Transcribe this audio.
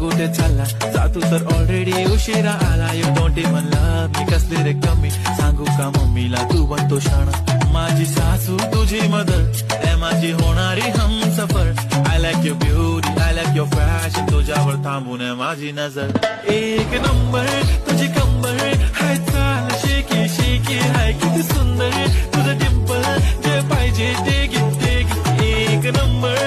कुठे चालला जातू तर ऑलरेडी उशिरा आला. यू डोंट इवन लव्ह मी कसले रे कमी सांगू का मम्मीला तू बनतो शाण. माझी सासू तुझी मदर ए माझी होणारी Humsafar. I like your beauty I like your fashion तुझ्यावर थांबून आहे माझी नजर. एक नंबर तुझी कंबर हाय चाल शेकी शेकी हाय किती सुंदर तुझं डिंपल जे पाहिजे ते घे. एक नंबर